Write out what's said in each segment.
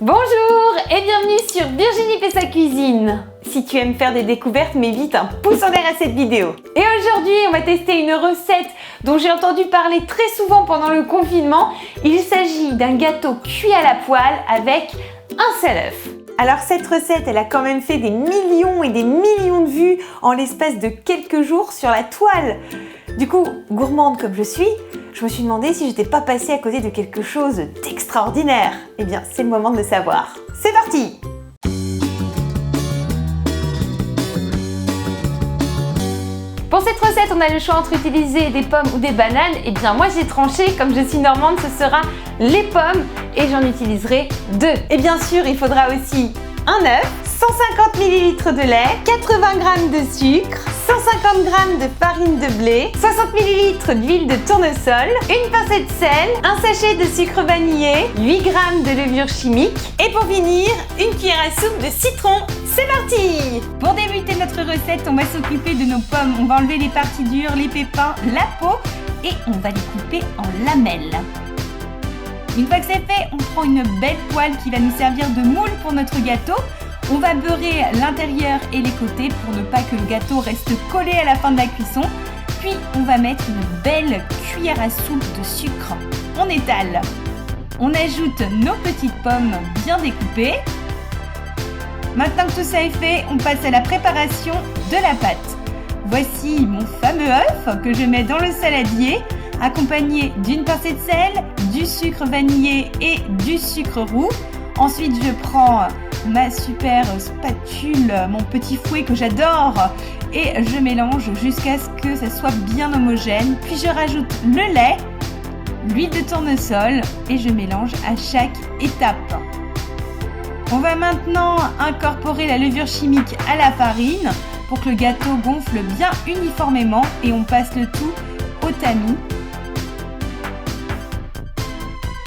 Bonjour et bienvenue sur Virginie fait sa cuisine. Si tu aimes faire des découvertes, mets vite un pouce en l'air à cette vidéo. Et aujourd'hui, on va tester une recette dont j'ai entendu parler très souvent pendant le confinement. Il s'agit d'un gâteau cuit à la poêle avec un seul œuf. Alors cette recette, elle a quand même fait des millions et des millions de vues en l'espace de quelques jours sur la toile. Du coup, gourmande comme je suis, je me suis demandé si j'étais pas passée à côté de quelque chose d'extraordinaire. Eh bien, c'est le moment de le savoir. C'est parti! Pour cette recette, on a le choix entre utiliser des pommes ou des bananes. Eh bien, moi j'ai tranché, comme je suis normande, ce sera les pommes et j'en utiliserai 2. Et bien sûr, il faudra aussi un œuf, 150 ml de lait, 80 g de sucre, 150 g de farine de blé, 60 ml d'huile de tournesol, une pincée de sel, un sachet de sucre vanillé, 8 g de levure chimique et pour finir, une cuillère à soupe de citron. C'est parti! Pour débuter notre recette, on va s'occuper de nos pommes. On va enlever les parties dures, les pépins, la peau et on va les couper en lamelles. Une fois que c'est fait, on prend une belle poêle qui va nous servir de moule pour notre gâteau. On va beurrer l'intérieur et les côtés pour ne pas que le gâteau reste collé à la fin de la cuisson. Puis on va mettre une belle cuillère à soupe de sucre. On étale. On ajoute nos petites pommes bien découpées. Maintenant que tout ça est fait, on passe à la préparation de la pâte. Voici mon fameux œuf que je mets dans le saladier, accompagné d'une pincée de sel, du sucre vanillé et du sucre roux. Ensuite, je prends ma super spatule, mon petit fouet que j'adore, et je mélange jusqu'à ce que ça soit bien homogène. Puis je rajoute le lait, l'huile de tournesol et je mélange à chaque étape. On va maintenant incorporer la levure chimique à la farine pour que le gâteau gonfle bien uniformément et on passe le tout au tamis.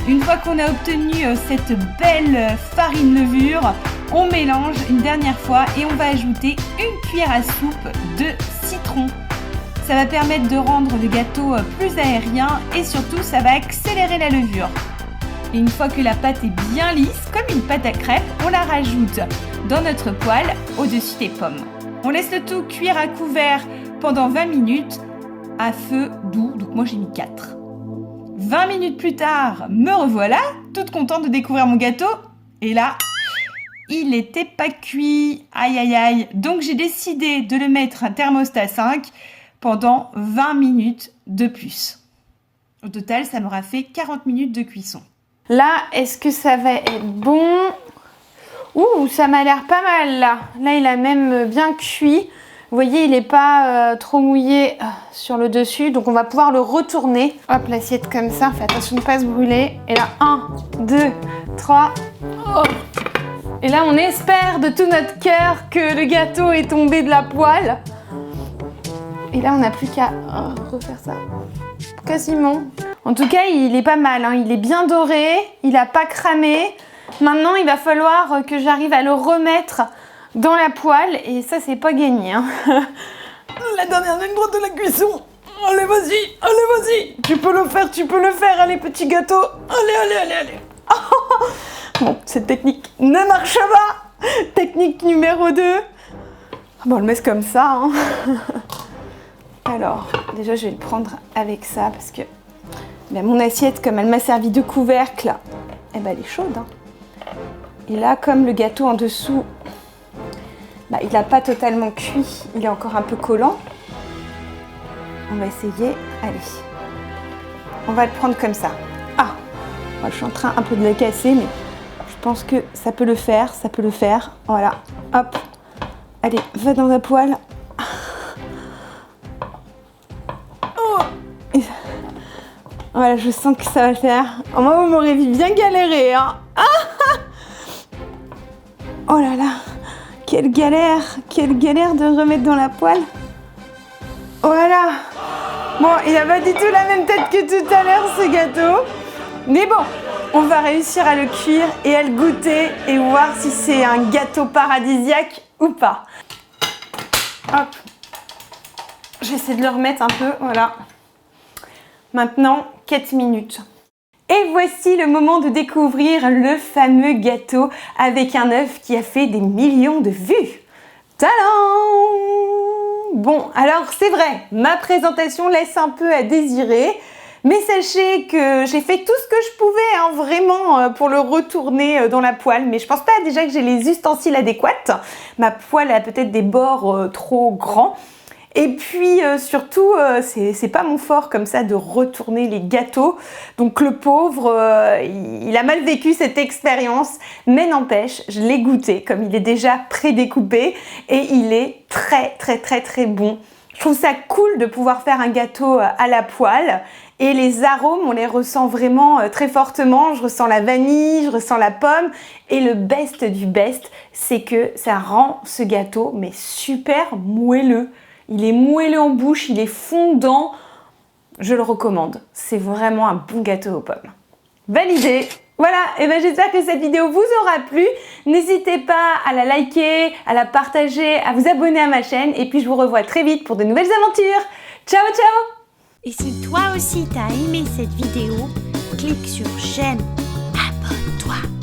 Une fois qu'on a obtenu cette belle farine levure, on mélange une dernière fois et on va ajouter une cuillère à soupe de citron. Ça va permettre de rendre le gâteau plus aérien et surtout ça va accélérer la levure. Et une fois que la pâte est bien lisse, comme une pâte à crêpes, on la rajoute dans notre poêle au-dessus des pommes. On laisse le tout cuire à couvert pendant 20 minutes à feu doux, donc moi j'ai mis 4. 20 minutes plus tard, me revoilà, toute contente de découvrir mon gâteau. Et là, il n'était pas cuit. Aïe aïe aïe. Donc j'ai décidé de le mettre à thermostat 5 pendant 20 minutes de plus. Au total, ça m'aura fait 40 minutes de cuisson. Là, est-ce que ça va être bon? Ouh, ça m'a l'air pas mal là. Là, il a même bien cuit. Vous voyez, il n'est pas trop mouillé sur le dessus. Donc, on va pouvoir le retourner. Hop, l'assiette comme ça. Fais attention de ne pas se brûler. Et là, 1, 2, 3. Oh. Et là, on espère de tout notre cœur que le gâteau est tombé de la poêle. Et là, on n'a plus qu'à refaire ça. Quasiment. En tout cas, il est pas mal, hein. Il est bien doré, il n'a pas cramé. Maintenant, il va falloir que j'arrive à le remettre dans la poêle et ça, c'est pas gagné, hein. La dernière ligne droite de la cuisson. Allez, vas-y. Tu peux le faire, allez, petit gâteau. Allez. Bon, cette technique ne marche pas. Technique numéro 2. Bon, on le met comme ça, hein. Alors, déjà, je vais le prendre avec ça parce que mon assiette, comme elle m'a servi de couvercle, eh ben, elle est chaude, hein. Et là, comme le gâteau en dessous, il n'a pas totalement cuit, il est encore un peu collant. On va essayer. Allez, on va le prendre comme ça. Ah, moi, je suis en train un peu de le casser, mais je pense que ça peut le faire, Voilà, hop. Allez, va dans la poêle. Voilà, je sens que ça va le faire. Oh, moi, vous m'aurez vu bien galérer, hein. Oh là là, quelle galère de remettre dans la poêle. Voilà. Bon, il n'a pas du tout la même tête que tout à l'heure, ce gâteau. Mais bon, on va réussir à le cuire et à le goûter et voir si c'est un gâteau paradisiaque ou pas. Hop. J'essaie de le remettre un peu, voilà. Maintenant, 4 minutes. Et voici le moment de découvrir le fameux gâteau avec un œuf qui a fait des millions de vues. Tadam! Bon, alors c'est vrai, ma présentation laisse un peu à désirer, mais sachez que j'ai fait tout ce que je pouvais, hein, vraiment, pour le retourner dans la poêle, mais je pense pas déjà que j'ai les ustensiles adéquats. Ma poêle a peut-être des bords trop grands. Et puis surtout, c'est pas mon fort comme ça de retourner les gâteaux. Donc le pauvre, il a mal vécu cette expérience. Mais n'empêche, je l'ai goûté comme il est déjà prédécoupé. Et il est très bon. Je trouve ça cool de pouvoir faire un gâteau à la poêle. Et les arômes, on les ressent vraiment très fortement. Je ressens la vanille, je ressens la pomme. Et le best du best, c'est que ça rend ce gâteau mais super moelleux. Il est moelleux en bouche, il est fondant. Je le recommande. C'est vraiment un bon gâteau aux pommes. Validé! Voilà, et ben j'espère que cette vidéo vous aura plu. N'hésitez pas à la liker, à la partager, à vous abonner à ma chaîne. Et puis je vous revois très vite pour de nouvelles aventures. Ciao, ciao! Et si toi aussi t'as aimé cette vidéo, clique sur j'aime, abonne-toi.